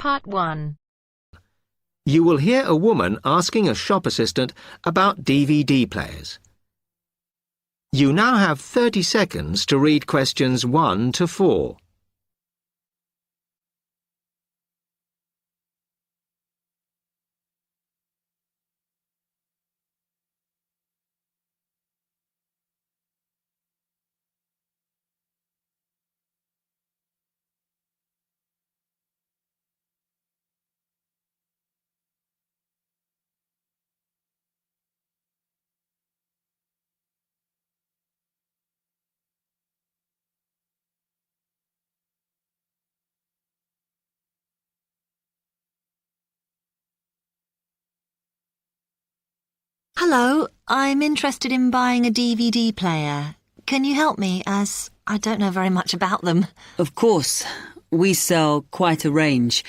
Part 1. You will hear a woman asking a shop assistant about DVD players. You now have 30 seconds to read questions 1 to 4. Hello, I'm interested in buying a DVD player. Can you help me, as I don't know very much about them? Of course. We sell quite a range.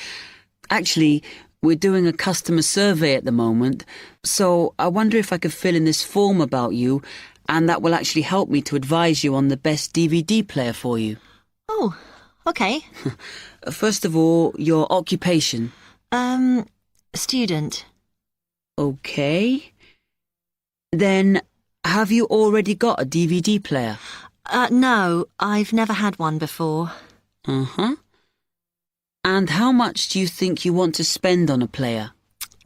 Actually, we're doing a customer survey at the moment, so I wonder if I could fill in this form about you, and that will actually help me to advise you on the best DVD player for you. Oh, okay. First of all, your occupation. Student. Okay. Then, have you already got a DVD player? No, I've never had one before. Uh-huh. And how much do you think you want to spend on a player?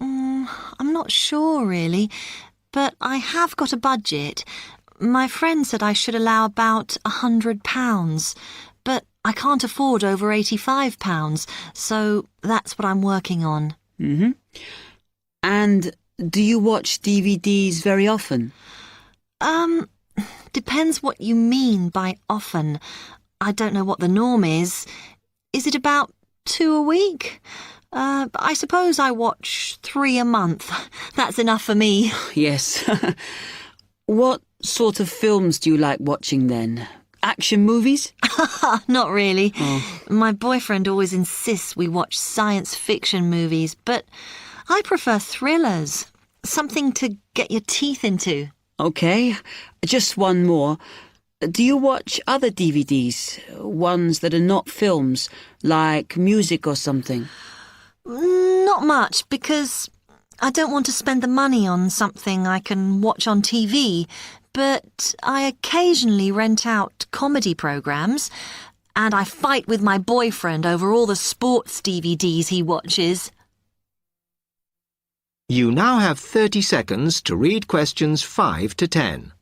I'm not sure, really, but I have got a budget. My friend said I should allow about £100, but I can't afford over £85, so that's what I'm working on. Mm-hmm. And do you watch DVDs very often? Depends what you mean by often. I don't know what the norm is. Is it about 2 a week? I suppose I watch 3 a month. That's enough for me. Yes. What sort of films do you like watching then? Action movies? Not really. Oh. My boyfriend always insists we watch science fiction movies, but I prefer thrillers. Something to get your teeth into. Okay, just one more. Do you watch other DVDs? Ones that are not films, like music or something? Not much, because I don't want to spend the money on something I can watch on TV, but I occasionally rent out comedy programs, and I fight with my boyfriend over all the sports DVDs he watches. You now have 30 seconds to read questions 5 to 10.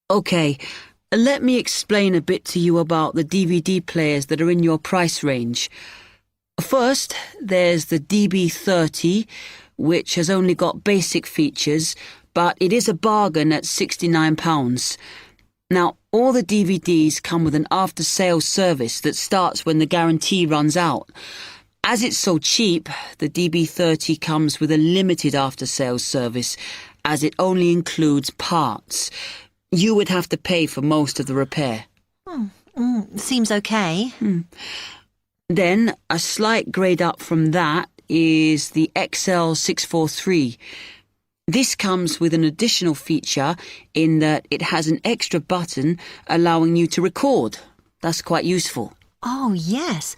Okay, let me explain a bit to you about the DVD players that are in your price range. First, there's the DB30, which has only got basic features, but it is a bargain at £69. Now, all the DVDs come with an after-sales service that starts when the guarantee runs out. As it's so cheap, the DB30 comes with a limited after-sales service, as it only includes parts. You would have to pay for most of the repair. Seems okay. Then, a slight grade up from that is the XL643. This comes with an additional feature in that it has an extra button allowing you to record. That's quite useful. Oh, yes.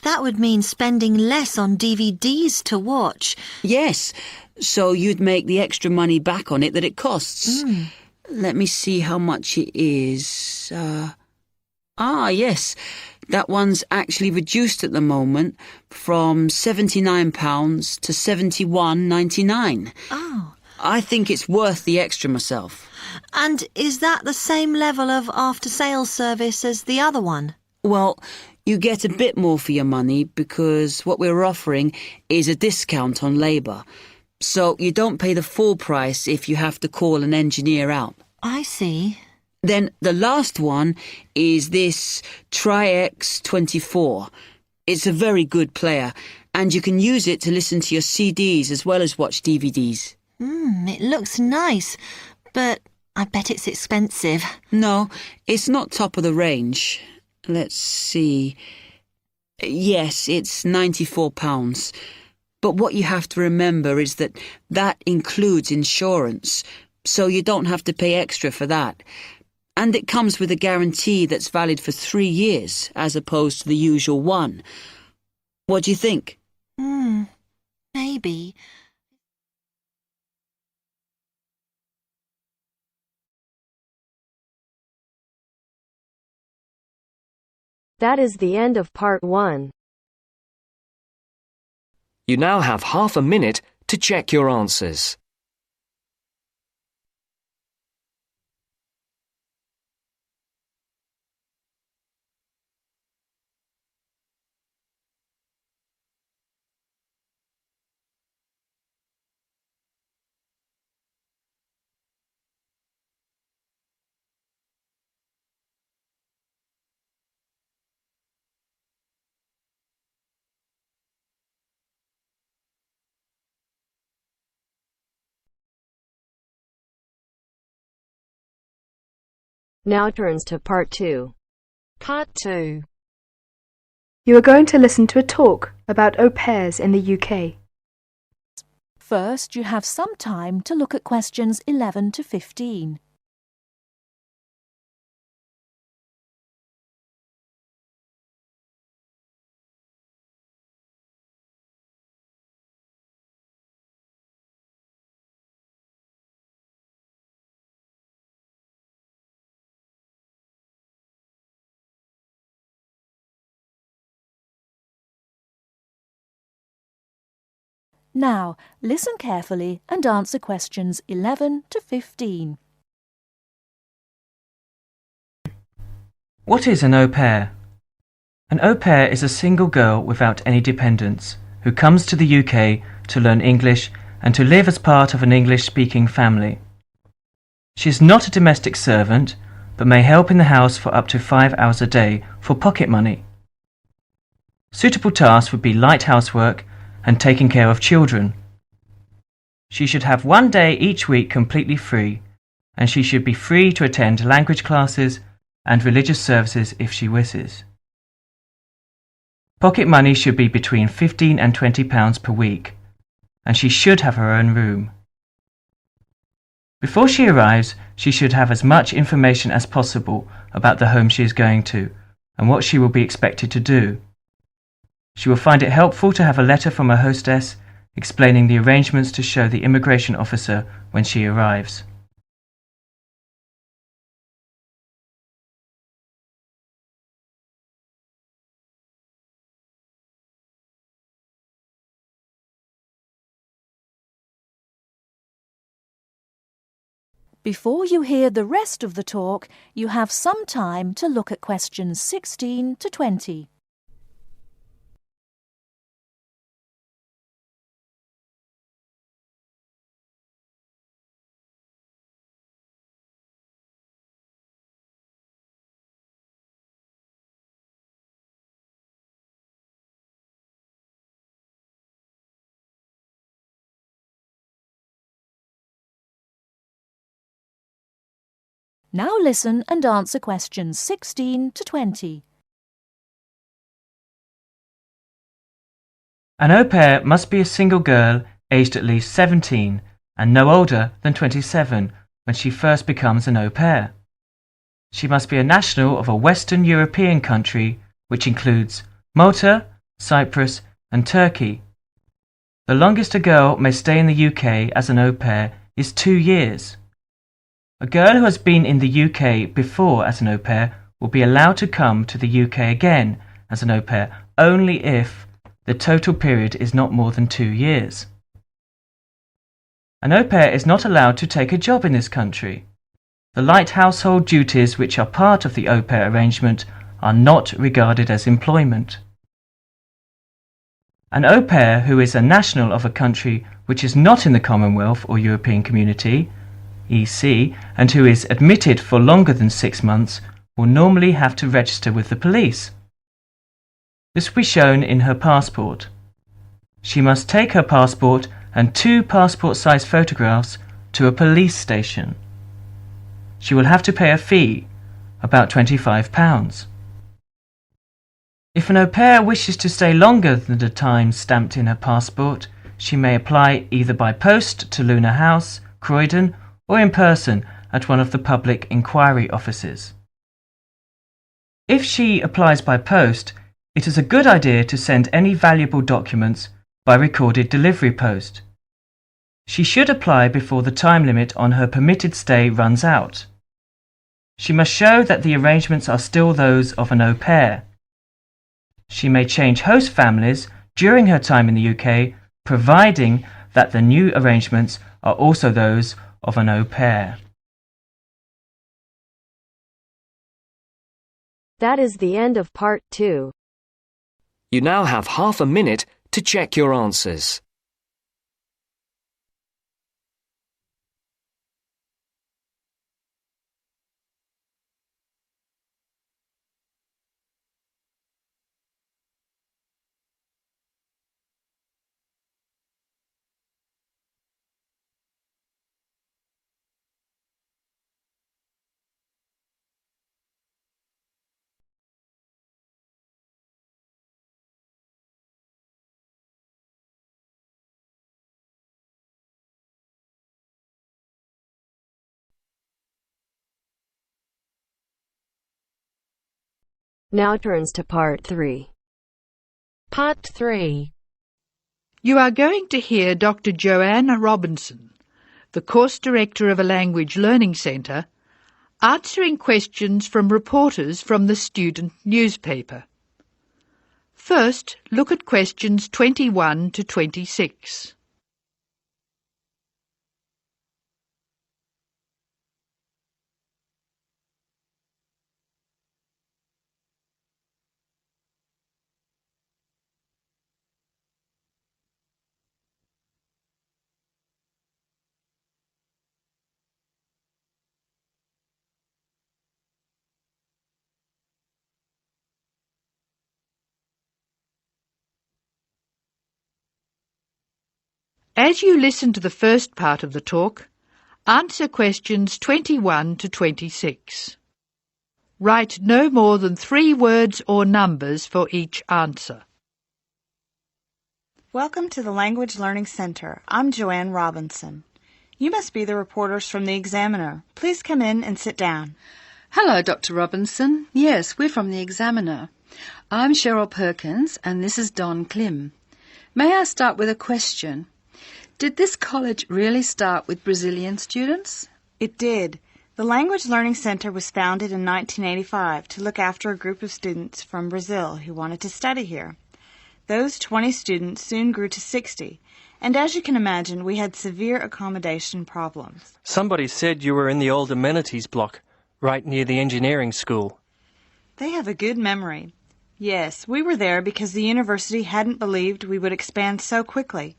That would mean spending less on DVDs to watch. Yes, so you'd make the extra money back on it that it costs. Let me see how much it is. Yes, that one's actually reduced at the moment from £79 to £71.99. Oh. I think it's worth the extra myself. And is that the same level of after-sales service as the other one? Well, you get a bit more for your money because what we're offering is a discount on labour. So you don't pay the full price if you have to call an engineer out. I see. Then the last one is this Tri-X 24. It's a very good player, And you can use it to listen to your CDs as well as watch DVDs. It looks nice, but I bet it's expensive. No, it's not top of the range. Let's see. Yes, it's £94. But what you have to remember is that includes insurance, so you don't have to pay extra for that. And it comes with a guarantee that's valid for 3 years, as opposed to the usual one. What do you think? Maybe. That is the end of part 1. You now have half a minute to check your answers. Now turns to part 2. Part 2. You are going to listen to a talk about au pairs in the UK. First, you have some time to look at questions 11 to 15. Now, listen carefully and answer questions 11 to 15. What is an au pair? An au pair is a single girl without any dependents who comes to the UK to learn English and to live as part of an English-speaking family. She is not a domestic servant, but may help in the house for up to 5 hours a day for pocket money. Suitable tasks would be light housework and taking care of children. She should have 1 day each week completely free, and she should be free to attend language classes and religious services if she wishes. Pocket money should be between £15 and £20 per week, and she should have her own room. Before she arrives, she should have as much information as possible about the home she is going to and what she will be expected to do. She will find it helpful to have a letter from her hostess explaining the arrangements to show the immigration officer when she arrives. Before you hear the rest of the talk, you have some time to look at questions 16 to 20. Now listen and answer questions 16 to 20. An au pair must be a single girl aged at least 17 and no older than 27 when she first becomes an au pair. She must be a national of a Western European country which includes Malta, Cyprus and Turkey. The longest a girl may stay in the UK as an au pair is 2 years. A girl who has been in the UK before as an au pair will be allowed to come to the UK again as an au pair only if the total period is not more than 2 years. An au pair is not allowed to take a job in this country. The light household duties which are part of the au pair arrangement are not regarded as employment. An au pair who is a national of a country which is not in the Commonwealth or European Community EC, and who is admitted for longer than 6 months will normally have to register with the police. This will be shown in her passport. She must take her passport and 2 passport-size photographs to a police station. She will have to pay a fee, about £25. If an au pair wishes to stay longer than the time stamped in her passport, she may apply either by post to Luna House, Croydon, or in person at one of the public inquiry offices. If she applies by post, it is a good idea to send any valuable documents by recorded delivery post. She should apply before the time limit on her permitted stay runs out. She must show that the arrangements are still those of an au pair. She may change host families during her time in the UK, providing that the new arrangements are also those of an au pair. That is the end of part 2. You now have half a minute to check your answers. Now turns to part 3. Part 3. You are going to hear Dr. Joanne Robinson, the course director of a language learning centre, answering questions from reporters from the student newspaper. First, look at questions 21 to 26. As you listen to the first part of the talk, answer questions 21 to 26. Write no more than 3 words or numbers for each answer. Welcome to the Language Learning Center. I'm Joanne Robinson. You must be the reporters from the Examiner. Please come in and sit down. Hello, Dr. Robinson. Yes, we're from the Examiner. I'm Cheryl Perkins and this is Don Klim. May I start with a question? Did this college really start with Brazilian students? It did. The Language Learning Center was founded in 1985 to look after a group of students from Brazil who wanted to study here. Those 20 students soon grew to 60, and as you can imagine, we had severe accommodation problems. Somebody said you were in the old amenities block, right near the engineering school. They have a good memory. Yes, we were there because the university hadn't believed we would expand so quickly.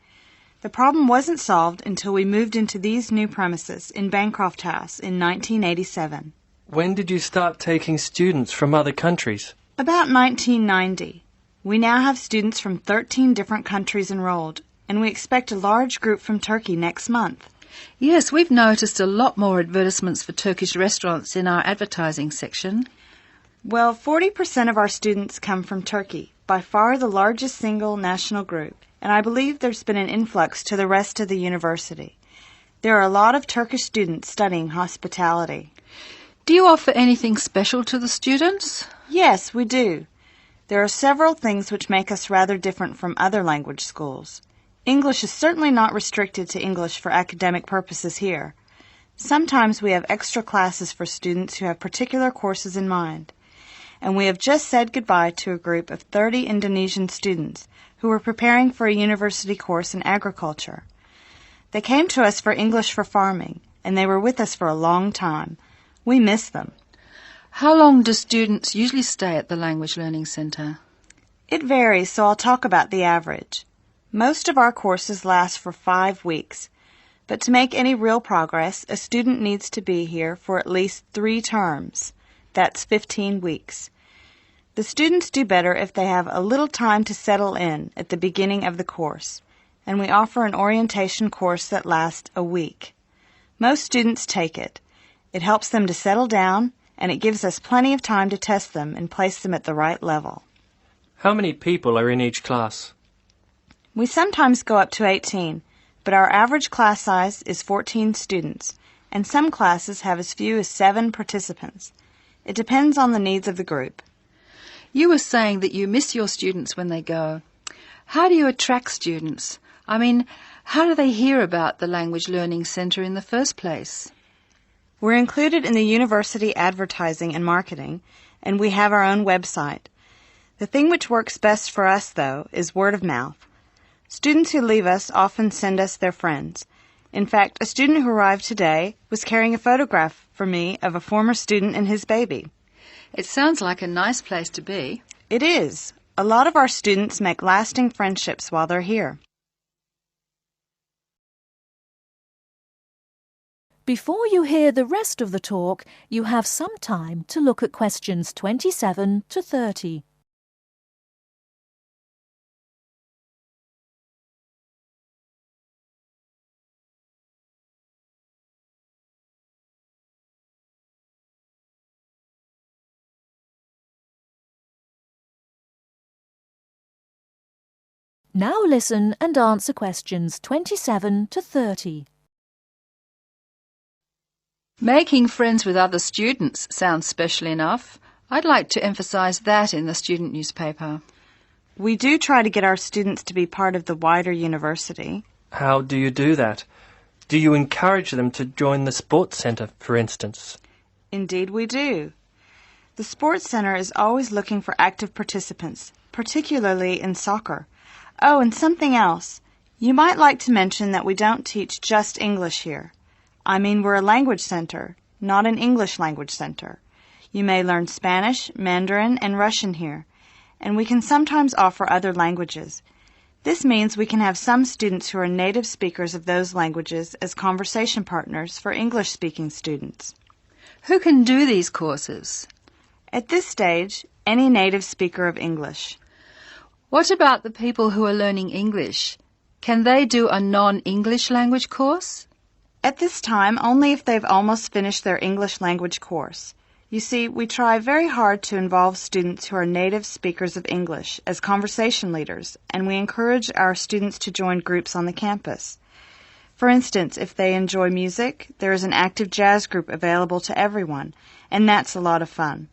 The problem wasn't solved until we moved into these new premises in Bancroft House in 1987. When did you start taking students from other countries? About 1990. We now have students from 13 different countries enrolled, and we expect a large group from Turkey next month. Yes, we've noticed a lot more advertisements for Turkish restaurants in our advertising section. Well, 40% of our students come from Turkey, by far the largest single national group. And I believe there's been an influx to the rest of the university. There are a lot of Turkish students studying hospitality. Do you offer anything special to the students? Yes, we do. There are several things which make us rather different from other language schools. English is certainly not restricted to English for academic purposes here. Sometimes we have extra classes for students who have particular courses in mind. And we have just said goodbye to a group of 30 Indonesian students who were preparing for a university course in agriculture. They came to us for English for farming, and they were with us for a long time. We miss them. How long do students usually stay at the Language Learning Center? It varies, so I'll talk about the average. Most of our courses last for 5 weeks, but to make any real progress, a student needs to be here for at least 3 terms. That's 15 weeks. The students do better if they have a little time to settle in at the beginning of the course, and we offer an orientation course that lasts a week. Most students take it. It helps them to settle down, and it gives us plenty of time to test them and place them at the right level. How many people are in each class? We sometimes go up to 18, but our average class size is 14 students, and some classes have as few as 7 participants. It depends on the needs of the group. You were saying that you miss your students when they go. How do you attract students? I mean, how do they hear about the Language Learning Centre in the first place? We're included in the university advertising and marketing, and we have our own website. The thing which works best for us, though, is word of mouth. Students who leave us often send us their friends. In fact, a student who arrived today was carrying a photograph for me of a former student and his baby. It sounds like a nice place to be. It is. A lot of our students make lasting friendships while they're here. Before you hear the rest of the talk, you have some time to look at questions 27 to 30. Now listen and answer questions 27 to 30. Making friends with other students sounds special enough. I'd like to emphasise that in the student newspaper. We do try to get our students to be part of the wider university. How do you do that? Do you encourage them to join the sports centre, for instance? Indeed we do. The sports centre is always looking for active participants, particularly in soccer. Oh, and something else. You might like to mention that we don't teach just English here. I mean, we're a language center, not an English language center. You may learn Spanish, Mandarin, and Russian here, and we can sometimes offer other languages. This means we can have some students who are native speakers of those languages as conversation partners for English-speaking students. Who can do these courses? At this stage, any native speaker of English. What about the people who are learning English? Can they do a non-English language course? At this time, only if they've almost finished their English language course. You see, we try very hard to involve students who are native speakers of English as conversation leaders, and we encourage our students to join groups on the campus. For instance, if they enjoy music, there is an active jazz group available to everyone, and that's a lot of fun.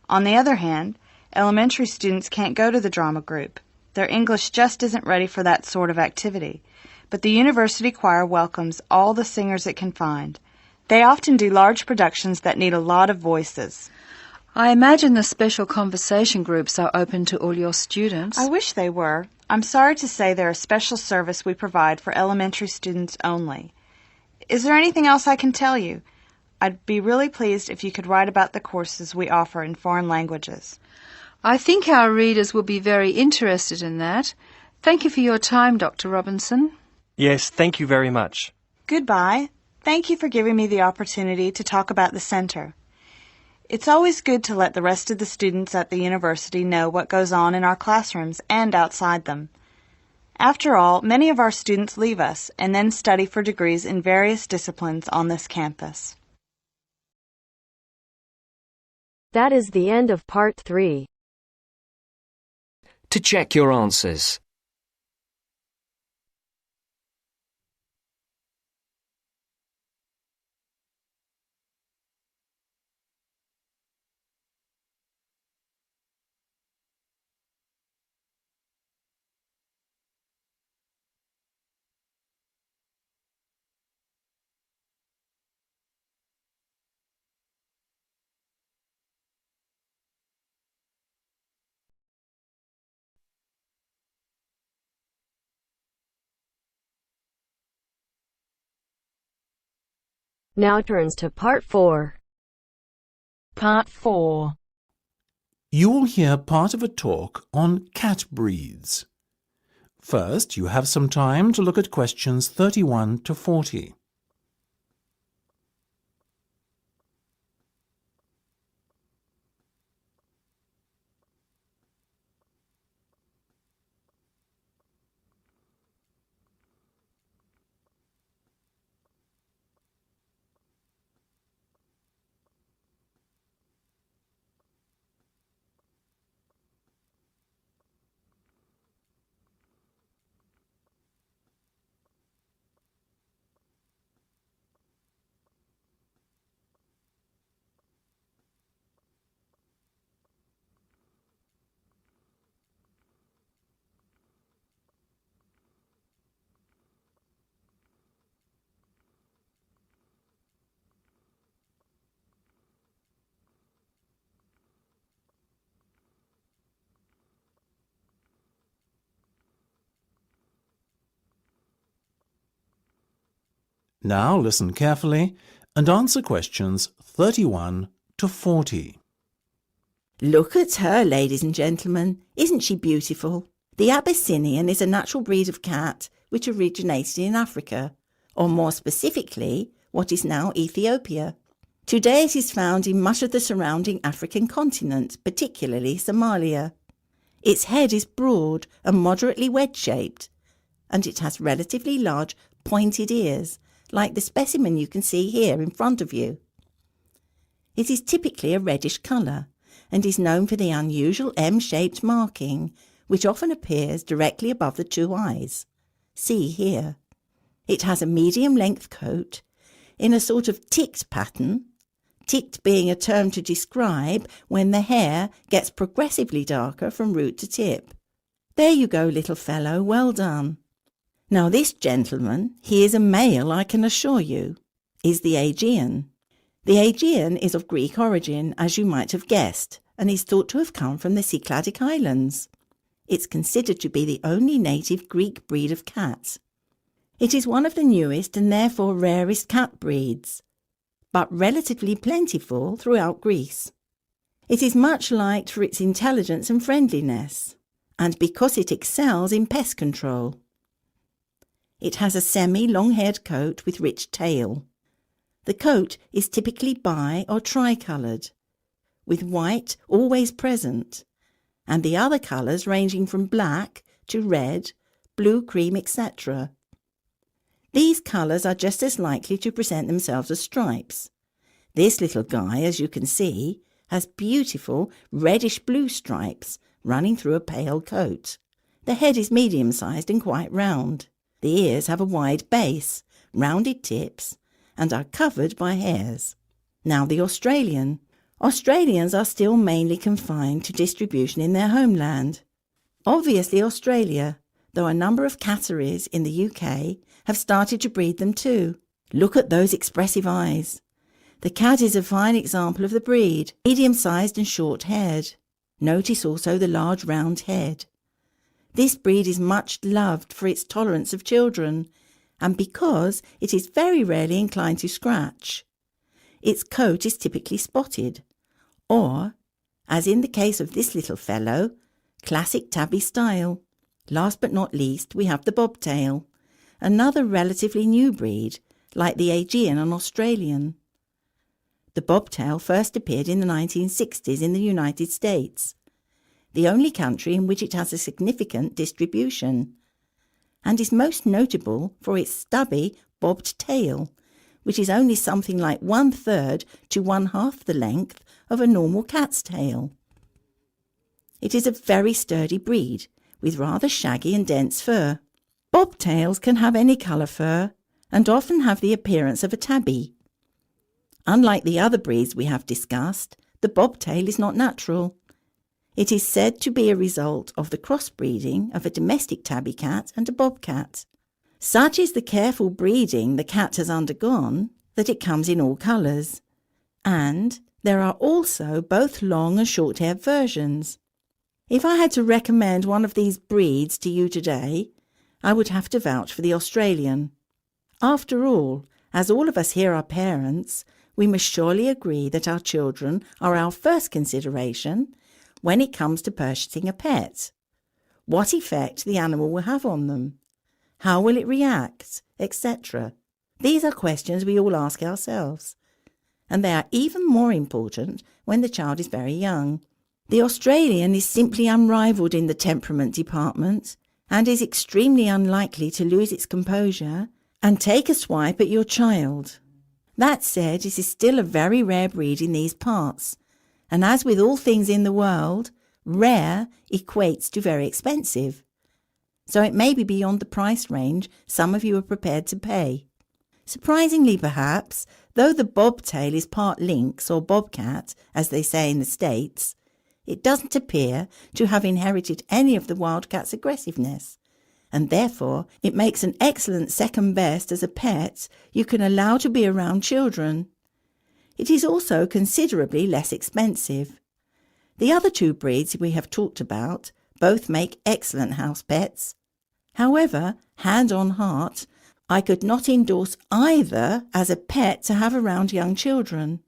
On the other hand, elementary students can't go to the drama group. Their English just isn't ready for that sort of activity. But the university choir welcomes all the singers it can find. They often do large productions that need a lot of voices. I imagine the special conversation groups are open to all your students. I wish they were. I'm sorry to say they're a special service we provide for elementary students only. Is there anything else I can tell you? I'd be really pleased if you could write about the courses we offer in foreign languages. I think our readers will be very interested in that. Thank you for your time, Dr. Robinson. Yes, thank you very much. Goodbye. Thank you for giving me the opportunity to talk about the center. It's always good to let the rest of the students at the university know what goes on in our classrooms and outside them. After all, many of our students leave us and then study for degrees in various disciplines on this campus. That is the end of part 3. To check your answers. Now turns to part 4. Part 4. You will hear part of a talk on cat breeds. First, you have some time to look at questions 31 to 40. Now listen carefully and answer questions 31 to 40. Look at her, ladies and gentlemen. Isn't she beautiful? The Abyssinian is a natural breed of cat which originated in Africa, or more specifically, what is now Ethiopia. Today it is found in much of the surrounding African continent, particularly Somalia. Its head is broad and moderately wedge-shaped, and it has relatively large pointed ears, like the specimen you can see here in front of you. It is typically a reddish colour and is known for the unusual M-shaped marking, which often appears directly above the two eyes. See here. It has a medium-length coat in a sort of ticked pattern, ticked being a term to describe when the hair gets progressively darker from root to tip. There you go, little fellow, well done. Now this gentleman, he is a male, I can assure you, is the Aegean. The Aegean is of Greek origin, as you might have guessed, and is thought to have come from the Cycladic Islands. It's considered to be the only native Greek breed of cat. It is one of the newest and therefore rarest cat breeds, but relatively plentiful throughout Greece. It is much liked for its intelligence and friendliness, and because it excels in pest control. It has a semi-long-haired coat with rich tail. The coat is typically bi- or tri-coloured, with white always present, and the other colours ranging from black to red, blue, cream, etc. These colours are just as likely to present themselves as stripes. This little guy, as you can see, has beautiful reddish-blue stripes running through a pale coat. The head is medium-sized and quite round. The ears have a wide base, rounded tips, and are covered by hairs. Now the Australian. Australians are still mainly confined to distribution in their homeland. Obviously Australia, though a number of catteries in the UK have started to breed them too. Look at those expressive eyes. The cat is a fine example of the breed, medium-sized and short-haired. Notice also the large round head. This breed is much loved for its tolerance of children, and because it is very rarely inclined to scratch. Its coat is typically spotted, or, as in the case of this little fellow, classic tabby style. Last but not least, we have the bobtail, another relatively new breed, like the Aegean and Australian. The bobtail first appeared in the 1960s in the United States, the only country in which it has a significant distribution, and is most notable for its stubby, bobbed tail, which is only something like 1/3 to 1/2 the length of a normal cat's tail. It is a very sturdy breed, with rather shaggy and dense fur. Bobtails can have any colour fur, and often have the appearance of a tabby. Unlike the other breeds we have discussed, the bobtail is not natural. It is said to be a result of the crossbreeding of a domestic tabby cat and a bobcat. Such is the careful breeding the cat has undergone that it comes in all colours, and there are also both long and short-haired versions. If I had to recommend one of these breeds to you today, I would have to vouch for the Australian. After all, as all of us here are parents, we must surely agree that our children are our first consideration when it comes to purchasing a pet. What effect the animal will have on them, how will it react, etc. These are questions we all ask ourselves, and they are even more important when the child is very young. The Australian is simply unrivalled in the temperament department and is extremely unlikely to lose its composure and take a swipe at your child. That said, it is still a very rare breed in these parts, and as with all things in the world, rare equates to very expensive. So it may be beyond the price range some of you are prepared to pay. Surprisingly perhaps, though the bobtail is part lynx or bobcat, as they say in the States, it doesn't appear to have inherited any of the wildcat's aggressiveness, and therefore it makes an excellent second best as a pet you can allow to be around children. It is also considerably less expensive. The other two breeds we have talked about both make excellent house pets. However, hand on heart, I could not endorse either as a pet to have around young children.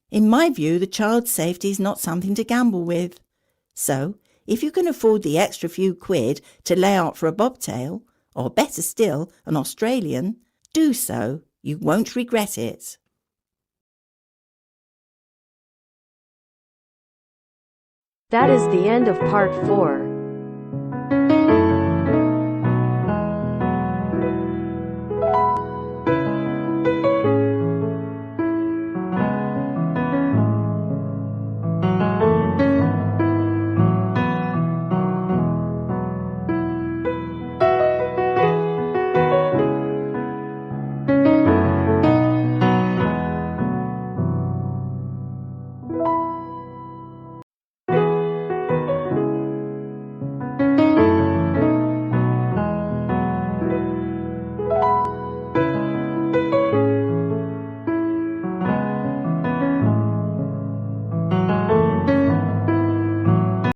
In my view, the child's safety is not something to gamble with. So, if you can afford the extra few quid to lay out for a bobtail, or better still, an Australian, do so. You won't regret it. That is the end of part 4.